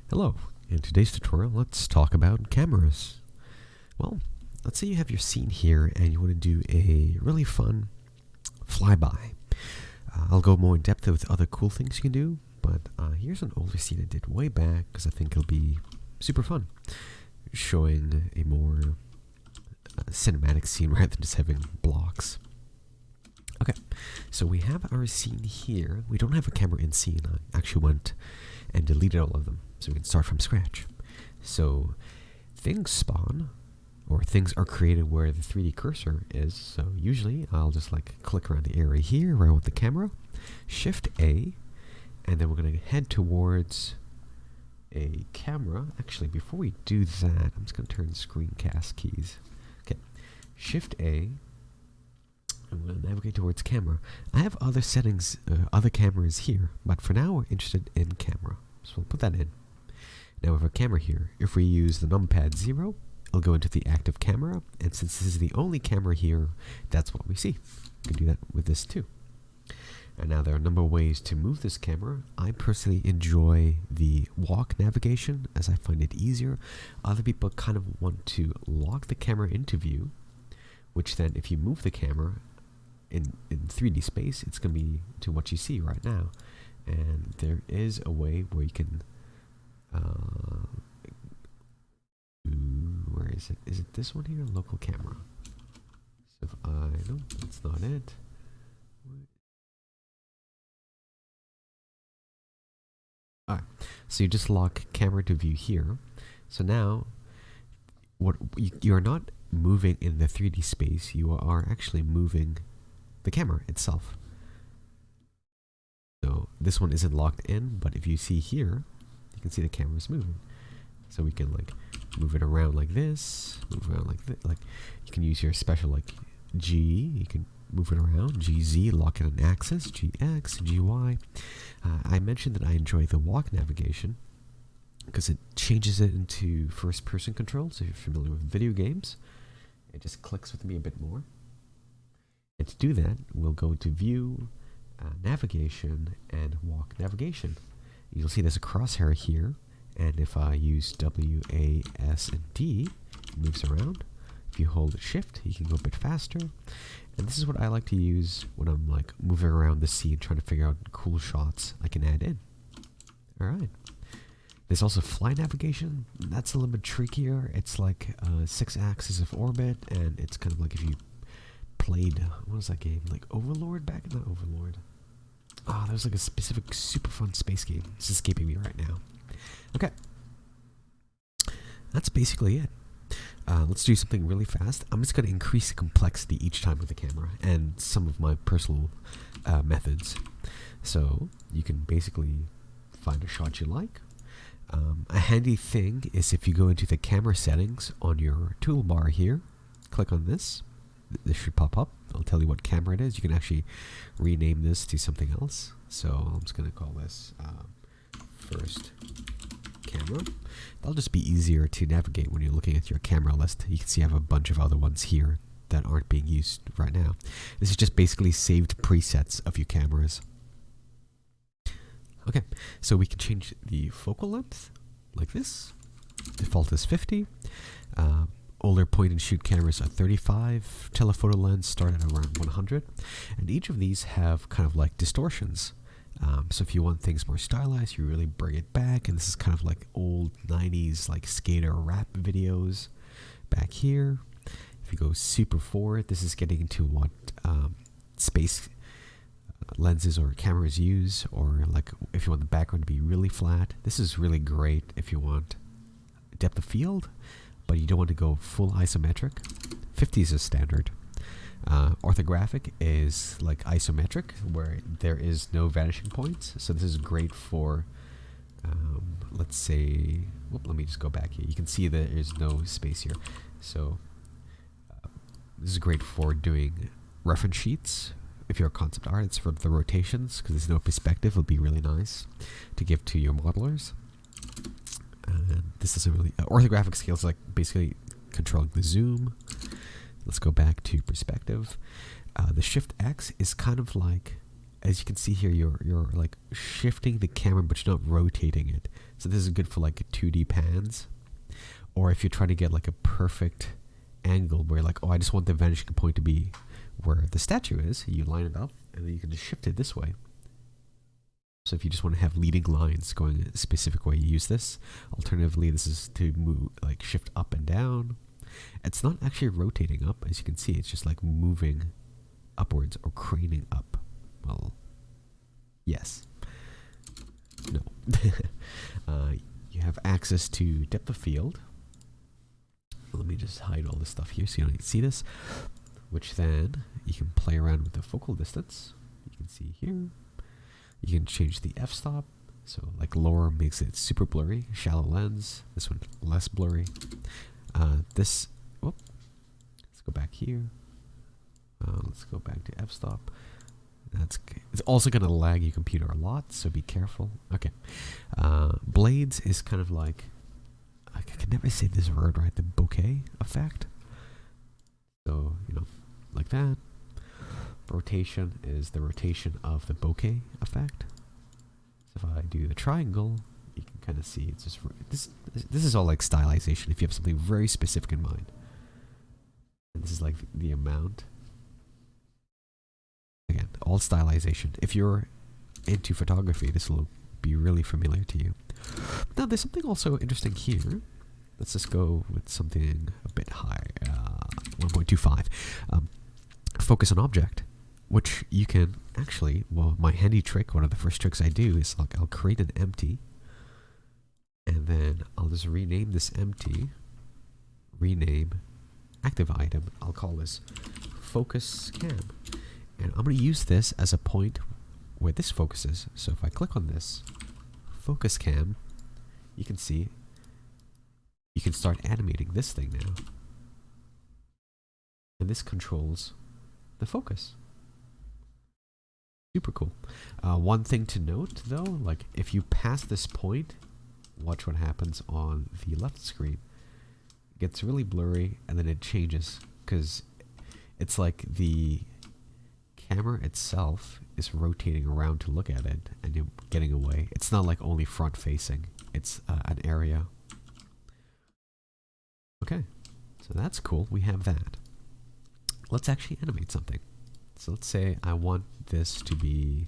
Hello, in today's tutorial let's talk about cameras. Well, let's say you have your scene here and you want to do a really fun flyby. I'll go more in depth with other cool things you can do, but here's an older scene I did way back because I think it'll be super fun, showing a more cinematic scene rather than just having blocks. Okay, so we have our scene here. We don't have a camera in scene. I actually went and deleted all of them, so we can start from scratch. So things spawn, or things are created where the 3D cursor is. So usually I'll just like click around the area here where I want the camera, Shift A, and then we're going to head towards a camera. Actually, before we do that, I'm just going to turn screencast keys. Okay, Shift A. I'm going to navigate towards camera. I have other settings, other cameras here, but for now we're interested in camera. So we'll put that in. Now we have a camera here. If we use the numpad 0, it'll go into the active camera, and since this is the only camera here, that's what we see. We can do that with this too. And now there are a number of ways to move this camera. I personally enjoy the walk navigation as I find it easier. Other people kind of want to lock the camera into view, which then if you move the camera in 3D space, it's going to be to what you see right now. And there is a way where you can where is it? Is it this one here? Local camera. So if no, that's not it. Alright, so you just lock camera to view here. So now you're not moving in the 3D space, you are actually moving the camera itself. So this one isn't locked in, but if you see here, you can see the camera is moving. So we can like move it around like this, move around like this. Like you can use your special like G, you can move it around, GZ, lock it on axis, GX, GY. I mentioned that I enjoy the walk navigation because it changes it into first-person control. So if you're familiar with video games, it just clicks with me a bit more. And to do that, we'll go to View, Navigation, and Walk Navigation. You'll see there's a crosshair here, and if I use W, A, S, and D, it moves around. If you hold Shift, you can go a bit faster. And this is what I like to use when I'm like moving around the scene, trying to figure out cool shots I can add in. Alright. There's also fly navigation. That's a little bit trickier. It's like 6 axes of orbit, and it's kind of like if you played, what was that game? Like Overlord back in the Overlord. Ah, that was like a specific super fun space game. It's escaping me right now. Okay. That's basically it. Let's do something really fast. I'm just going to increase the complexity each time with the camera and some of my personal methods. So you can basically find a shot you like. A handy thing is if you go into the camera settings on your toolbar here, click on this. This should pop up. I'll tell you what camera it is. You can actually rename this to something else. So I'm just going to call this first camera. That'll just be easier to navigate when you're looking at your camera list. You can see I have a bunch of other ones here that aren't being used right now. This is just basically saved presets of your cameras. Okay, so we can change the focal length like this. Default is 50. Older point and shoot cameras are 35. Telephoto lens start at around 100. And each of these have kind of like distortions. So if you want things more stylized, you really bring it back. And this is kind of like old 90s like skater rap videos back here. If you go super forward, this is getting into what space lenses or cameras use, or like if you want the background to be really flat. This is really great if you want depth of field, but you don't want to go full isometric. 50 is a standard. Orthographic is like isometric, where there is no vanishing points. So this is great for, let's say, let me just go back here. You can see there is no space here. So this is great for doing reference sheets. If you're a concept art, it's for the rotations, because there's no perspective. It'll be really nice to give to your modelers. And this is a really orthographic scale is like basically controlling the zoom. Let's go back to perspective. The Shift X is kind of like as you can see here, you're like shifting the camera, but you're not rotating it. So this is good for like 2D pans, or if you're trying to get like a perfect angle where like, oh, I just want the vanishing point to be where the statue is. You line it up, and then you can just shift it this way. So if you just want to have leading lines going a specific way, you use this. Alternatively, this is to move, like shift up and down. It's not actually rotating up, as you can see. It's just like moving upwards or craning up. Well, yes. No. You have access to depth of field. Let me just hide all this stuff here so you don't see this. Which then you can play around with the focal distance. You can see here. You can change the f-stop. So like lower makes it super blurry. Shallow lens. This one less blurry. Let's go back here. Let's go back to f-stop. It's also going to lag your computer a lot, so be careful. Okay. Blades is kind of like, I can never say this word right, the bokeh effect. So, like that. Rotation is the rotation of the bokeh effect. So if I do the triangle, you can kind of see it's just this is all like stylization if you have something very specific in mind. And this is like the amount. Again, all stylization. If you're into photography, this will be really familiar to you. Now, there's something also interesting here. Let's just go with something a bit higher, 1.25. Focus on object, which you can actually, well, my handy trick, one of the first tricks I do is like I'll create an empty, and then I'll just rename this empty, rename active item. I'll call this focus cam. And I'm going to use this as a point where this focuses. So if I click on this focus cam, you can see you can start animating this thing now. And this controls the focus. Super cool. One thing to note though, like if you pass this point, watch what happens on the left screen. It gets really blurry and then it changes because it's like the camera itself is rotating around to look at it and you're getting away. It's not like only front facing. It's an area. Okay, so that's cool. We have that. Let's actually animate something. So let's say I want this to be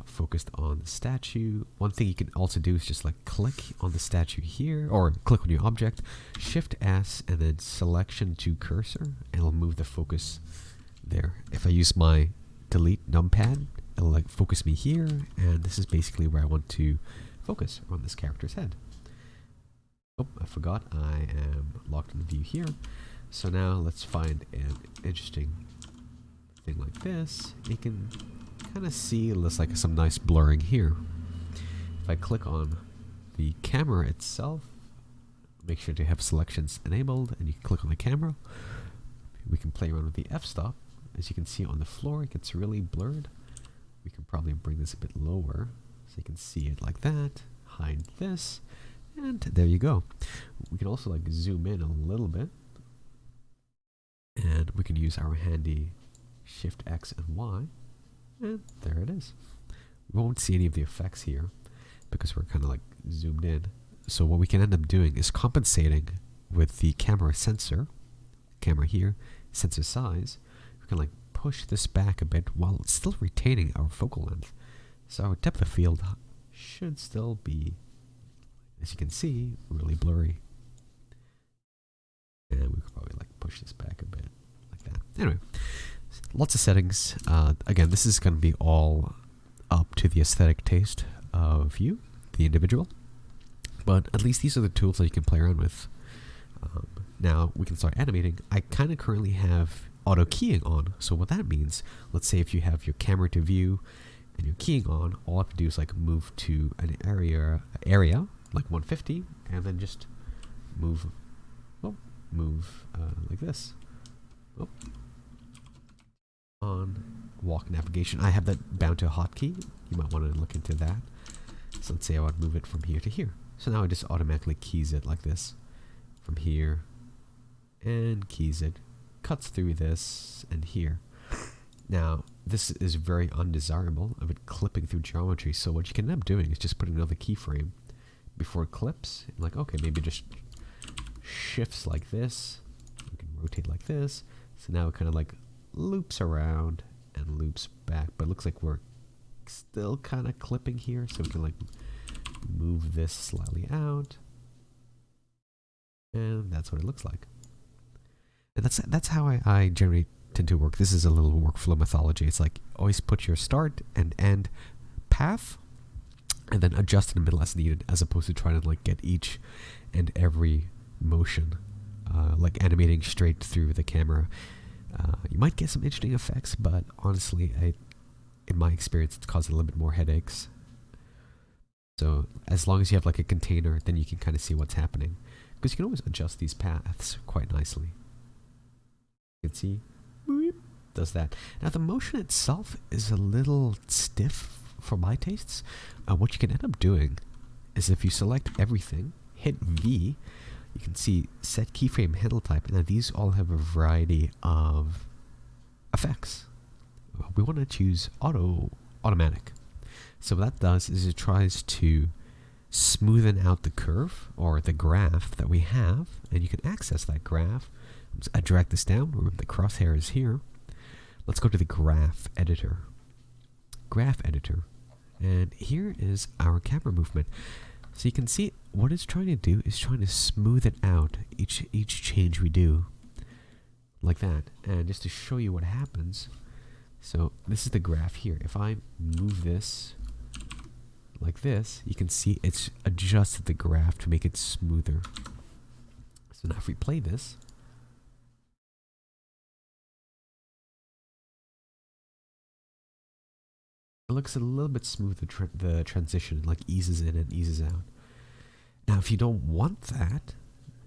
focused on the statue. One thing you can also do is just like click on the statue here, or click on your object, Shift S, and then selection to cursor, and it'll move the focus there. If I use my delete numpad, it'll like focus me here, and this is basically where I want to focus on this character's head. Oh, I forgot I am locked in the view here. So now let's find an interesting thing like this. You can kind of see there's like some nice blurring here. If I click on the camera itself, make sure to have selections enabled, and you can click on the camera. We can play around with the f-stop. As you can see on the floor, it gets really blurred. We can probably bring this a bit lower so you can see it like that. Hide this, and there you go. We can also like zoom in a little bit, and we can use our handy Shift X and Y, and there it is. We won't see any of the effects here because we're kind of like zoomed in. So what we can end up doing is compensating with the camera sensor, camera here, sensor size. We can like push this back a bit while still retaining our focal length. So our depth of field should still be, as you can see, really blurry. And we could probably like push this back a bit like that. Anyway, lots of settings. Again, this is going to be all up to the aesthetic taste of you, the individual. But at least these are the tools that you can play around with. Now we can start animating. I kind of currently have auto keying on. So what that means, let's say if you have your camera to view and you're keying on, all I have to do is like move to an area like 150, and then just move like this. Oh. On walk navigation, I have that bound to a hotkey. You might want to look into that. So let's say I want to move it from here to here. So now it just automatically keys it like this from here and keys it, cuts through this and here. Now this is very undesirable of it clipping through geometry. So what you can end up doing is just putting another keyframe before it clips. And like, okay, maybe just shifts like this. You can rotate like this. So now it kind of like loops around and loops back. But it looks like we're still kind of clipping here. So we can like move this slightly out. And that's what it looks like. And that's how I generally tend to work. This is a little workflow methodology. It's like always put your start and end path and then adjust in the middle as needed, as opposed to trying to like get each and every motion like animating straight through the camera. You might get some interesting effects, but honestly, in my experience, it's caused a little bit more headaches. So as long as you have like a container, then you can kind of see what's happening, because you can always adjust these paths quite nicely. You can see, does that. Now the motion itself is a little stiff for my tastes. What you can end up doing is if you select everything, hit V, you can see set keyframe handle type. Now these all have a variety of effects. We want to choose automatic. So what that does is it tries to smoothen out the curve or the graph that we have, and you can access that graph. I drag this down. Remember the crosshair is here. Let's go to the graph editor. Graph editor. And here is our camera movement. So you can see what it's trying to do is trying to smooth it out, each change we do, like that. And just to show you what happens, so this is the graph here. If I move this like this, you can see it's adjusted the graph to make it smoother. So now if we play this, it looks a little bit smooth, the transition, like eases in and eases out. Now if you don't want that,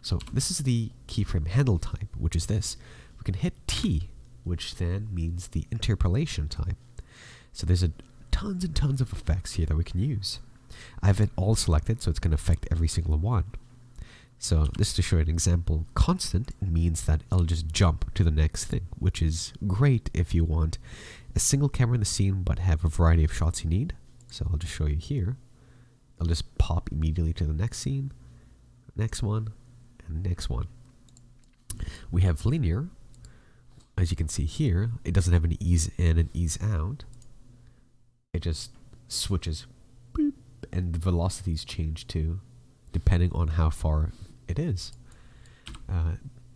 so this is the keyframe handle type, which is this. We can hit T, which then means the interpolation type. So there's tons and tons of effects here that we can use. I have it all selected, so it's going to affect every single one. So this is to show you an example. Constant means that it'll just jump to the next thing, which is great if you want a single camera in the scene but have a variety of shots you need. So I'll just show you here. It'll just pop immediately to the next scene, next one, and next one. We have linear. As you can see here, it doesn't have any ease in and ease out. It just switches, boop, and the velocities change too, depending on how far it is.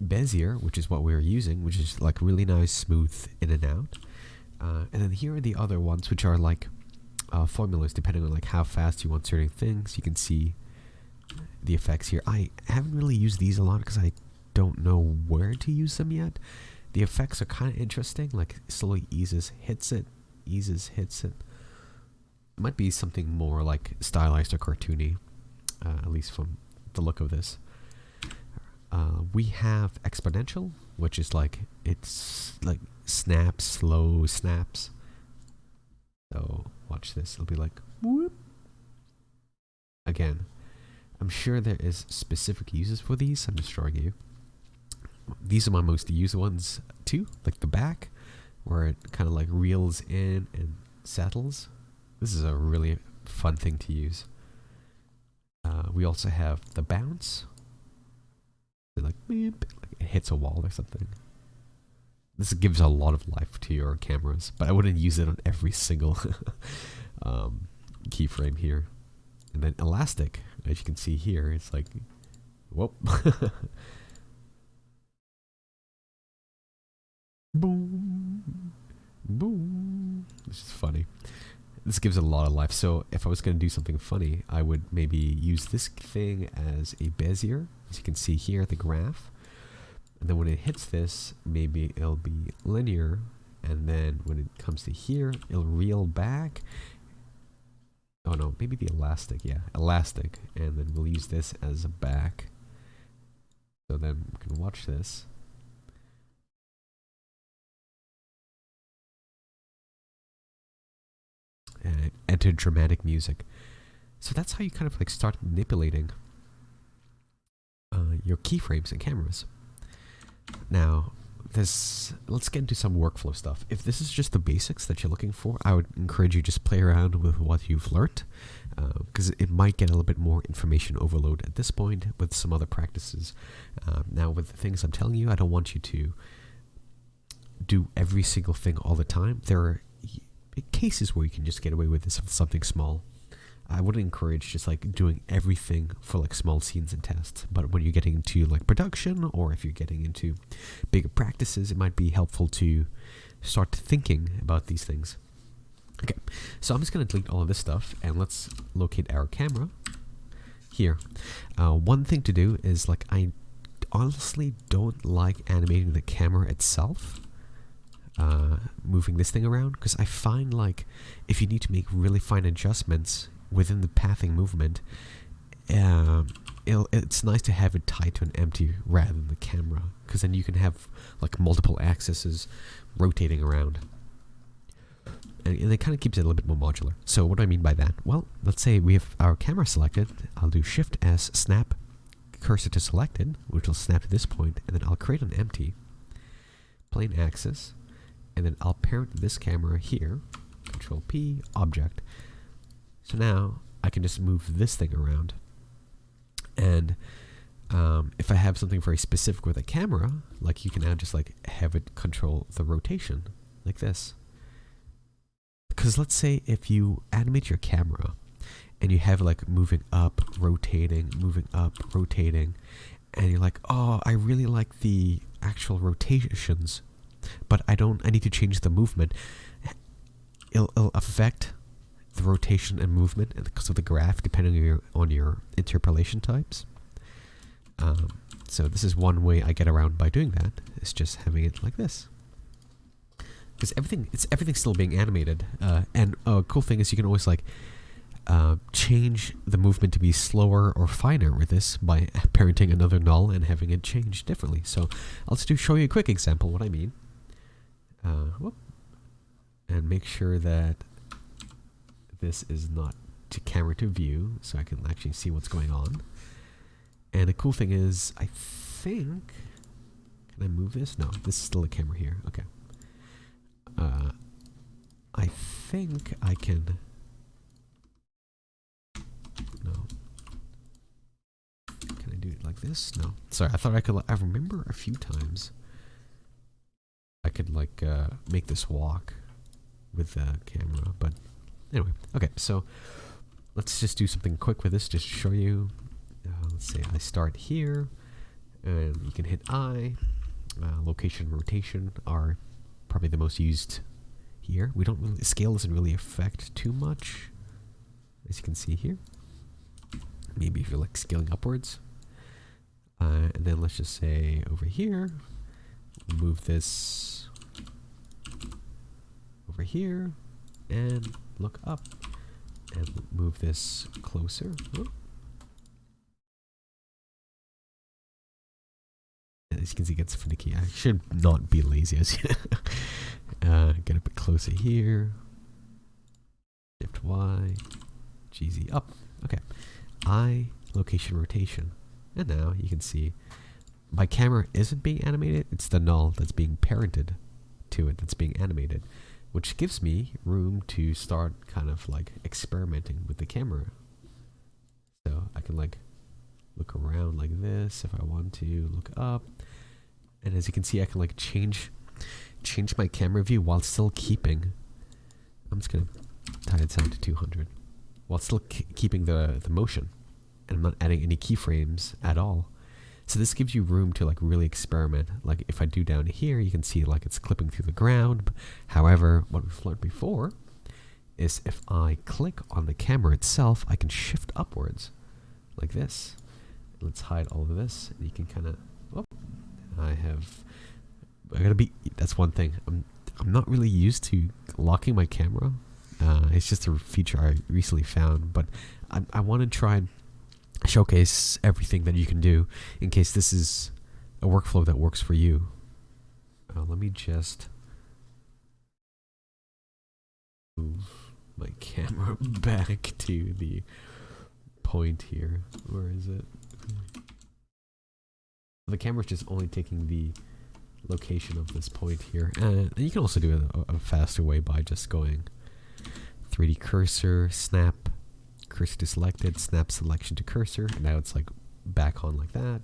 Bezier, which is what we're using, which is like really nice, smooth in and out. And then here are the other ones, which are like formulas, depending on like how fast you want certain things. You can see the effects here. I haven't really used these a lot because I don't know where to use them yet. The effects are kind of interesting, like slowly eases, hits it, eases, hits it. It might be something more like stylized or cartoony, at least from the look of this. We have Exponential, which is like, it's like snaps, slow snaps. So watch this, it'll be like, whoop. Again, I'm sure there is specific uses for these. I'm just showing you. These are my most used ones too, like the back, where it kind of like reels in and settles. This is a really fun thing to use. We also have the bounce. Like, beep, like it hits a wall or something. This gives a lot of life to your cameras, but I wouldn't use it on every single keyframe here. And then elastic, as you can see here, it's like, whoop. Boom, boom. This is funny. This gives it a lot of life. So if I was going to do something funny, I would maybe use this thing as a Bezier, as you can see here, the graph. And then when it hits this, maybe it'll be linear. And then when it comes to here, it'll reel back. Oh no, maybe the elastic. Yeah, elastic. And then we'll use this as a back. So then we can watch this. And enter dramatic music. So that's how you kind of like start manipulating your keyframes and cameras. Now, let's get into some workflow stuff. If this is just the basics that you're looking for, I would encourage you just play around with what you've learned, because it might get a little bit more information overload at this point with some other practices. Now, with the things I'm telling you, I don't want you to do every single thing all the time. There are cases where you can just get away with this with something small. I wouldn't encourage just like doing everything for like small scenes and tests, but when you're getting into like production, or if you're getting into bigger practices, it might be helpful to start thinking about these things. Okay, so I'm just going to delete all of this stuff, and let's locate our camera here. One thing to do is, like, I honestly don't like animating the camera itself, moving this thing around, because I find like if you need to make really fine adjustments within the pathing movement, it's nice to have it tied to an empty rather than the camera, because then you can have like multiple axes rotating around, and it kind of keeps it a little bit more modular. So what do I mean by that? Well, let's say we have our camera selected. I'll do Shift S, snap cursor to selected, which will snap to this point, and then I'll create an empty plane axis, and then I'll parent this camera here, Control P, object. So now I can just move this thing around, and if I have something very specific with a camera, like you can now just like have it control the rotation like this. Because let's say if you animate your camera and you have like moving up, rotating, and you're like, oh, I really like the actual rotations, but I need to change the movement. It'll affect the rotation and movement because of the graph, depending on your interpolation types. So this is one way I get around by doing that. It's just having it like this, because everything's still being animated. And a cool thing is you can always like change the movement to be slower or finer with this by parenting another null and having it change differently. So I'll just show you a quick example what I mean. And make sure that this is not to camera to view, so I can actually see what's going on. And the cool thing is, I think, can I move this? No, this is still a camera here. Okay. I think I can. No. Can I do it like this? No. Sorry, I thought I could. I remember a few times I could like make this walk with the camera, but anyway. Okay, so let's just do something quick with this, just to show you. Let's say I start here, and you can hit I. Location, rotation are probably the most used here. We don't really, scale doesn't really affect too much, as you can see here. Maybe if you're like scaling upwards. And then let's just say over here, move this over here, and look up, and move this closer. Oh. As you can see, it gets finicky. I should not be lazy as get a bit closer here. Shift Y, GZ up. Okay. I, location, rotation. And now you can see my camera isn't being animated. It's the null that's being parented to it that's being animated, which gives me room to start kind of like experimenting with the camera. So I can like look around like this if I want to, look up. And as you can see, I can like change my camera view while still keeping, I'm just going to tie it down to 200, while still keeping the motion. And I'm not adding any keyframes at all. So this gives you room to like really experiment. Like if I do down here, you can see like it's clipping through the ground. However, what we've learned before is if I click on the camera itself, I can shift upwards like this. Let's hide all of this, and you can kind of, that's one thing. I'm not really used to locking my camera. It's just a feature I recently found, but I want to try and showcase everything that you can do in case this is a workflow that works for you. Let me just move my camera back to the point here. Where is it? The camera's just only taking the location of this point here. And you can also do a faster way by just going 3D cursor, snap, cursor to selected, snap selection to cursor, and now it's like back on like that.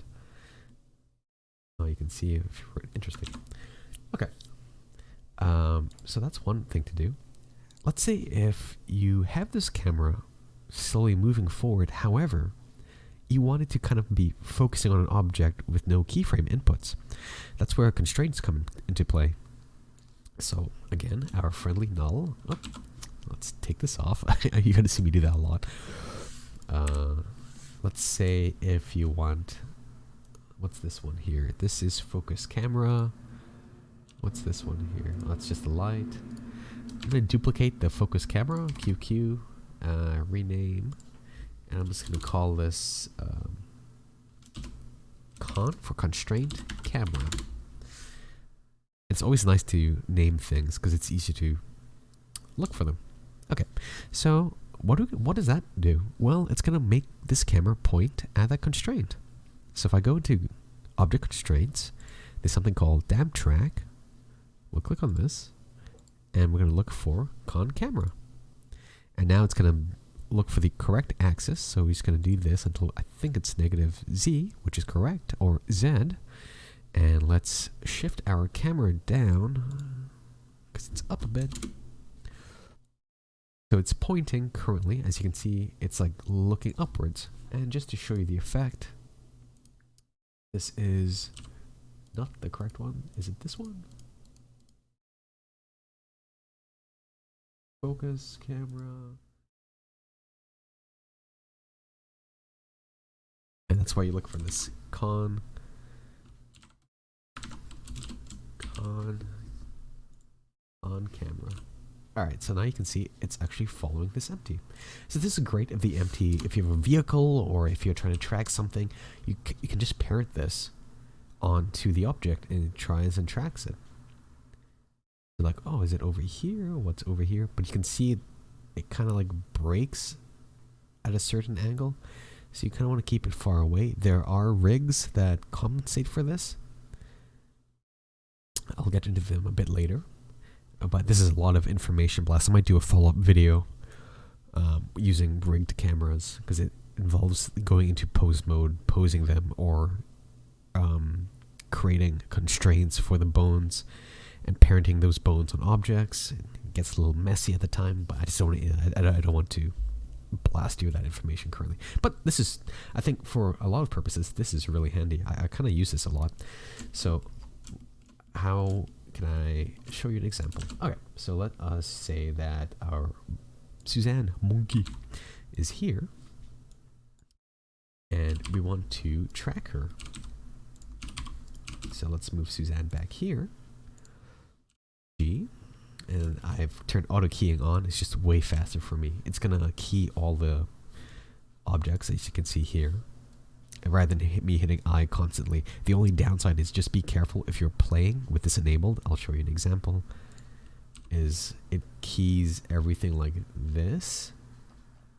Oh, you can see if you're interested. Okay. So that's one thing to do. Let's say if you have this camera slowly moving forward, however, you want it to kind of be focusing on an object with no keyframe inputs. That's where constraints come into play. So again, our friendly null. Oh, let's take this off. You're going to see me do that a lot. Let's say if you want, what's this one here? This is focus camera. What's this one here? Oh, that's just the light. I'm going to duplicate the focus camera, QQ, rename, and I'm just going to call this con for constraint camera. It's always nice to name things because it's easy to look for them. Okay, so what does that do? Well, it's going to make this camera point at that constraint. So if I go to object constraints, there's something called damp track. We'll click on this, and we're going to look for con camera. And now it's going to look for the correct axis. So we're just going to do this until I think it's -z, which is correct, or z. And let's shift our camera down because it's up a bit. So it's pointing currently, as you can see, it's like looking upwards. And just to show you the effect, this is not the correct one. Is it this one? Focus camera. And that's why you look for this on camera. Alright, so now you can see it's actually following this empty. So this is great if if you have a vehicle or if you're trying to track something, you can just parent this onto the object and it tries and tracks it. You're like, oh, is it over here? What's over here? But you can see it kind of like breaks at a certain angle. So you kind of want to keep it far away. There are rigs that compensate for this. I'll get into them a bit later. But this is a lot of information blast. I might do a follow-up video using rigged cameras because it involves going into pose mode, posing them, or creating constraints for the bones and parenting those bones on objects. It gets a little messy at the time, but I just don't want to blast you with that information currently. But this is, I think for a lot of purposes, this is really handy. I kind of use this a lot. So how can I show you an example? Okay, so let us say that our Suzanne monkey is here and we want to track her. So let's move Suzanne back here. G. And I've turned auto keying on. It's just way faster for me. It's gonna key all the objects, as you can see here, rather than me hitting I constantly. The only downside is just be careful if you're playing with this enabled. I'll show you an example. Is it keys everything like this?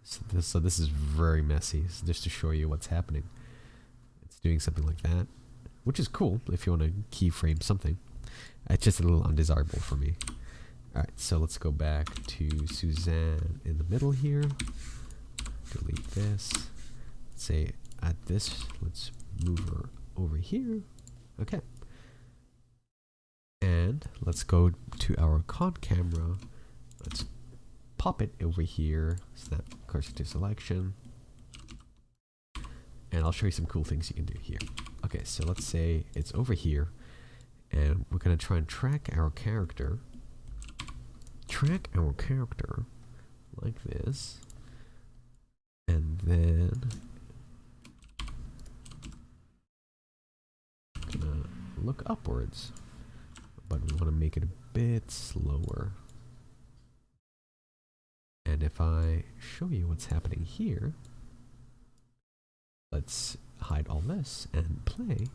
So this is very messy. So just to show you what's happening, it's doing something like that, which is cool if you want to keyframe something. It's just a little undesirable for me. Alright, so let's go back to Suzanne in the middle here. Delete this. Let's say at this, let's move her over here. Okay. And let's go to our con camera. Let's pop it over here. Snap cursor to selection. And I'll show you some cool things you can do here. Okay, so let's say it's over here. And we're going to try and track our character. Track our character like this. And then gonna look upwards. But we want to make it a bit slower. And if I show you what's happening here, let's hide all this and play.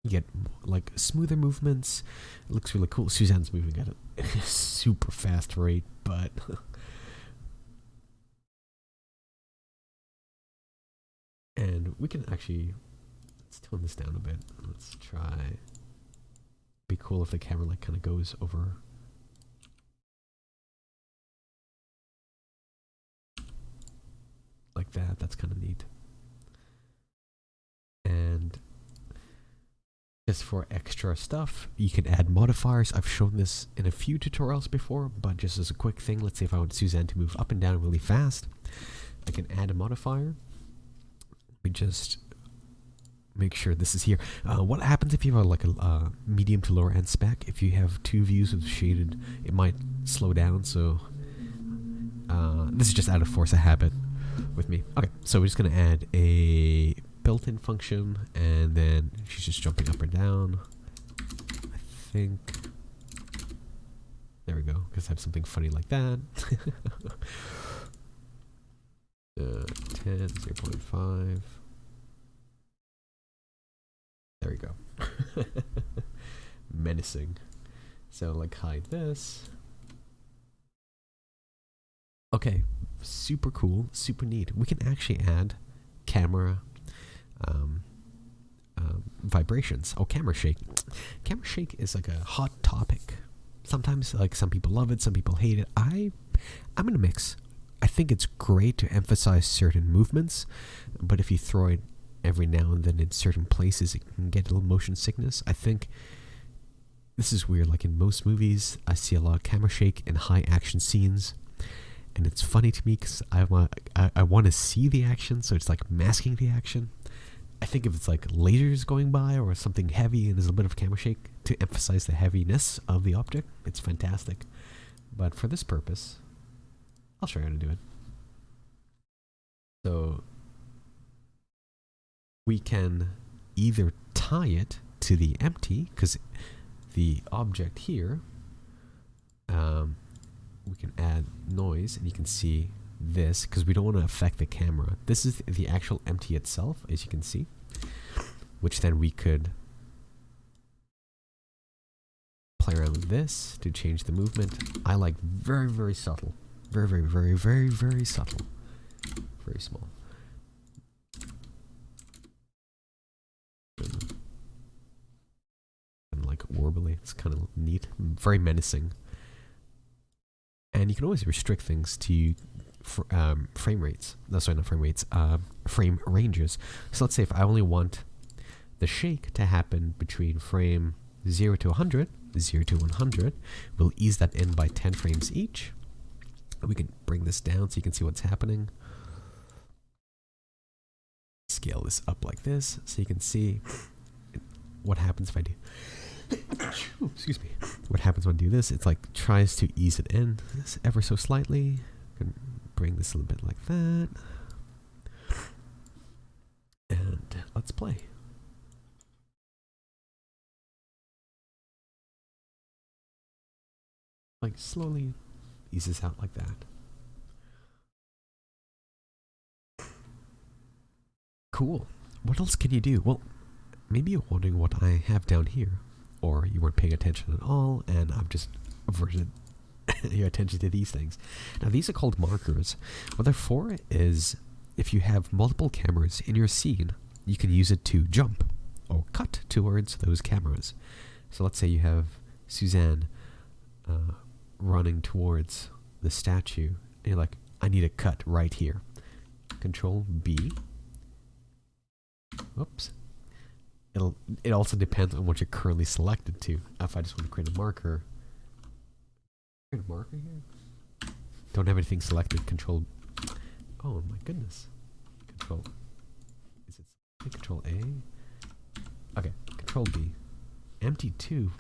You get like smoother movements. It looks really cool. Suzanne's moving at a super fast rate, but we can actually, let's tone this down a bit. Let's try, be cool if the camera like kind of goes over. Like that, that's kind of neat. And just for extra stuff, you can add modifiers. I've shown this in a few tutorials before, but just as a quick thing, let's say if I want Suzanne to move up and down really fast, I can add a modifier. Let me just make sure this is here. What happens if you have like a medium to lower end spec? If you have two views with shaded, it might slow down. So this is just out of force of habit with me. Okay, so we're just going to add a built-in function, and then she's just jumping up or down. I think there we go, because I have something funny like that. 10, 0.5. There we go. Menacing. So like hide this. Okay, super cool, super neat. We can actually add camera vibrations. Oh, camera shake. Camera shake is like a hot topic. Sometimes like some people love it, some people hate it. I'm in a mix. I think it's great to emphasize certain movements, but if you throw it every now and then in certain places, it can get a little motion sickness. I think this is weird. Like in most movies, I see a lot of camera shake in high action scenes, and it's funny to me because I want to see the action, so it's like masking the action. I think if it's like lasers going by or something heavy and there's a bit of camera shake to emphasize the heaviness of the object, it's fantastic. But for this purpose, I'll show you how to do it. So we can either tie it to the empty, because the object here, we can add noise, and you can see this, because we don't want to affect the camera. This is the actual empty itself, as you can see, which then we could play around with this to change the movement. I like very, very subtle. Very, very, very, very, very subtle. Very small. And like warbly. It's kind of neat. Very menacing. And you can always restrict things to frame rates. No, sorry, not frame rates. Frame ranges. So let's say if I only want the shake to happen between frame 0 to 100, 0 to 100, we'll ease that in by 10 frames each. We can bring this down so you can see what's happening. Scale this up like this so you can see what happens if I do. Excuse me. What happens when I do this? It's like tries to ease it in ever so slightly. Can bring this a little bit like that. And let's play. Like slowly eases out like that. Cool. What else can you do? Well, maybe you're wondering what I have down here, or you weren't paying attention at all, and I've just averted your attention to these things. Now, these are called markers. What they're for is if you have multiple cameras in your scene, you can use it to jump or cut towards those cameras. So let's say you have Suzanne running towards the statue, and you're like, I need a cut right here. Control B. Oops. It also depends on what you're currently selected to. If I just want to create a marker, create a marker here. Don't have anything selected. Control. Oh my goodness. Control. Is it Control A? Okay. Control B. Empty 2.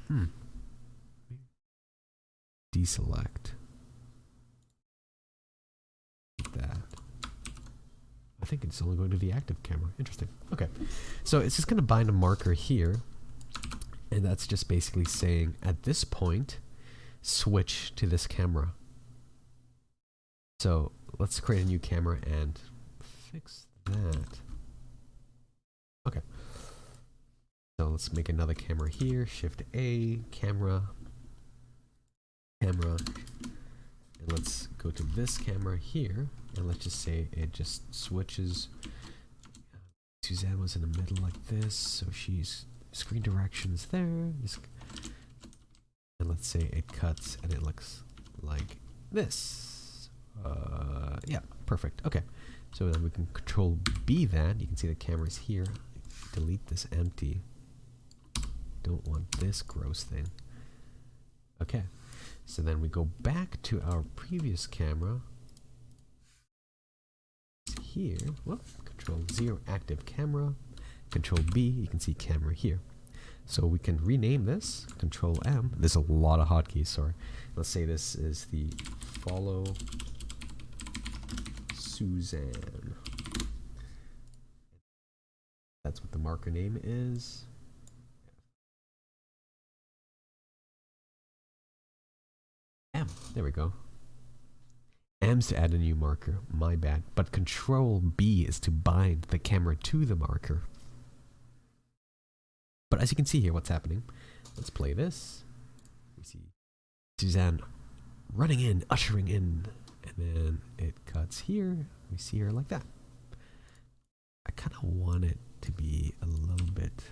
Deselect. That. I think it's only going to the active camera. Interesting. Okay. So it's just going to bind a marker here. And that's just basically saying, at this point, switch to this camera. So let's create a new camera and fix that. Okay. So let's make another camera here. Shift A, camera. And let's go to this camera here, and let's just say it just switches Suzanne was in the middle like this, so she's screen directions there. And let's say it cuts and it looks like this. Yeah, perfect. Okay, so then we can Control B that. You can see the camera's here. Delete this empty. Don't want this gross thing. Okay, so then we go back to our previous camera. Here, whoop, Control 0, active camera. Control B, you can see camera here. So we can rename this. Control M. There's a lot of hotkeys, sorry. Let's say this is the follow Suzanne. That's what the marker name is. M. There we go. M's to add a new marker. My bad. But Control B is to bind the camera to the marker. But as you can see here, what's happening? Let's play this. We see Suzanne running in, ushering in, and then it cuts here. We see her like that. I kind of want it to be a little bit.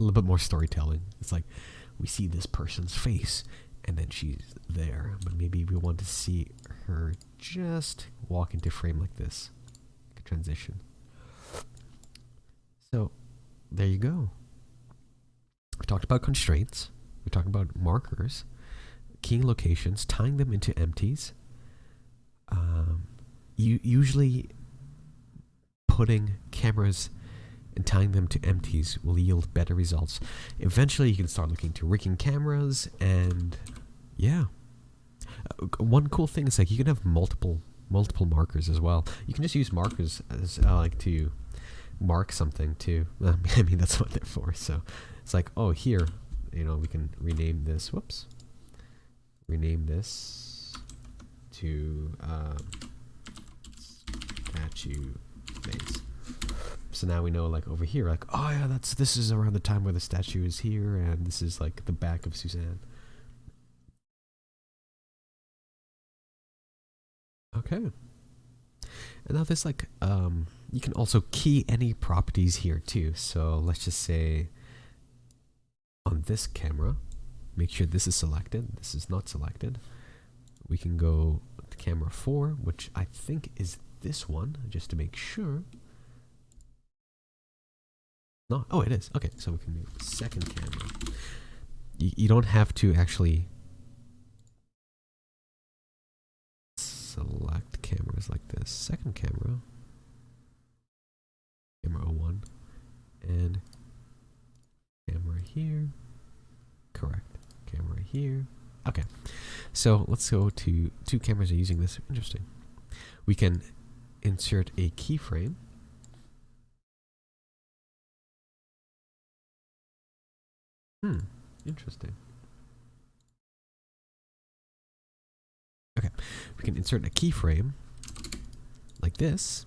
A little bit more storytelling. It's like we see this person's face and then she's there, but maybe we want to see her just walk into frame like this, like a transition. So there you go. We talked about constraints. We talked about markers, keying locations, tying them into empties. Usually putting cameras and tying them to empties will yield better results. Eventually you can start looking to rigging cameras, and yeah. One cool thing is like you can have multiple markers as well. You can just use markers as like to mark something too. I mean that's what they're for. So it's like, oh, here, you know, we can rename this. Whoops. Rename this to statue face. So now we know, like over here, like, oh yeah, this is around the time where the statue is here, and this is like the back of Suzanne. Okay. And now there's like, you can also key any properties here too. So let's just say on this camera, make sure this is selected. This is not selected. We can go to camera 4, which I think is this one, just to make sure. No, oh, it is. Okay, so we can do second camera. You don't have to actually select cameras like this. Second camera, camera 01, and camera here. Correct. Camera here. Okay, so let's go to two cameras are using this. Interesting. We can insert a keyframe. Interesting. Okay, we can insert a keyframe like this,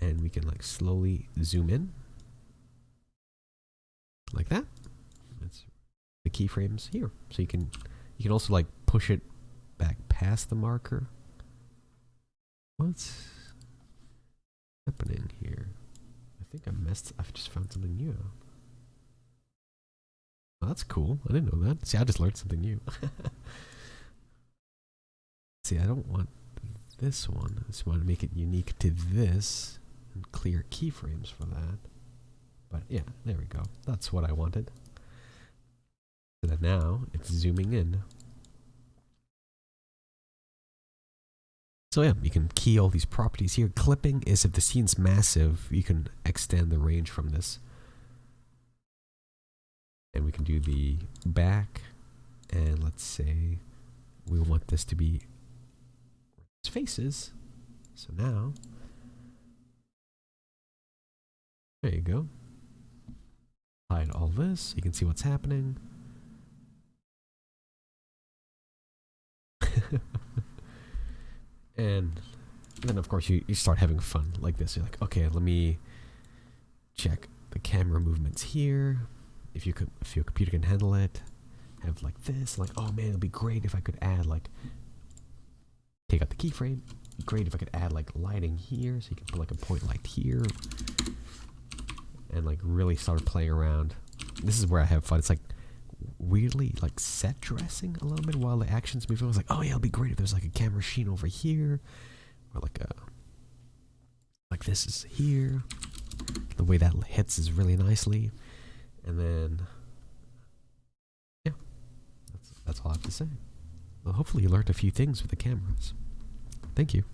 and we can like slowly zoom in like that. That's the keyframes here. So you can also like push it back past the marker. What's happening here? I think I've just found something new. Oh, that's cool. I didn't know that. See, I just learned something new. See, I don't want this one. I just want to make it unique to this and clear keyframes for that. But yeah, there we go. That's what I wanted. So that now it's zooming in. So yeah, you can key all these properties here. Clipping is if the scene's massive, you can extend the range from this. And we can do the back, and let's say we want this to be faces. So now, there you go. Hide all this. You can see what's happening. And then of course you start having fun like this. You're like, okay, let me check the camera movements here. If your computer can handle it, have like this, like, oh man, it'd be great if I could add like, take out the keyframe. Great if I could add like lighting here, so you can put like a point light here, and like really start playing around. This is where I have fun. It's like weirdly like set dressing a little bit while the action's moving. I was like, oh yeah, it'd be great if there's like a camera sheen over here, or like a, like this is here. The way that hits is really nicely, and then yeah, that's all I have to say. Well, hopefully you learned a few things with the cameras. Thank you.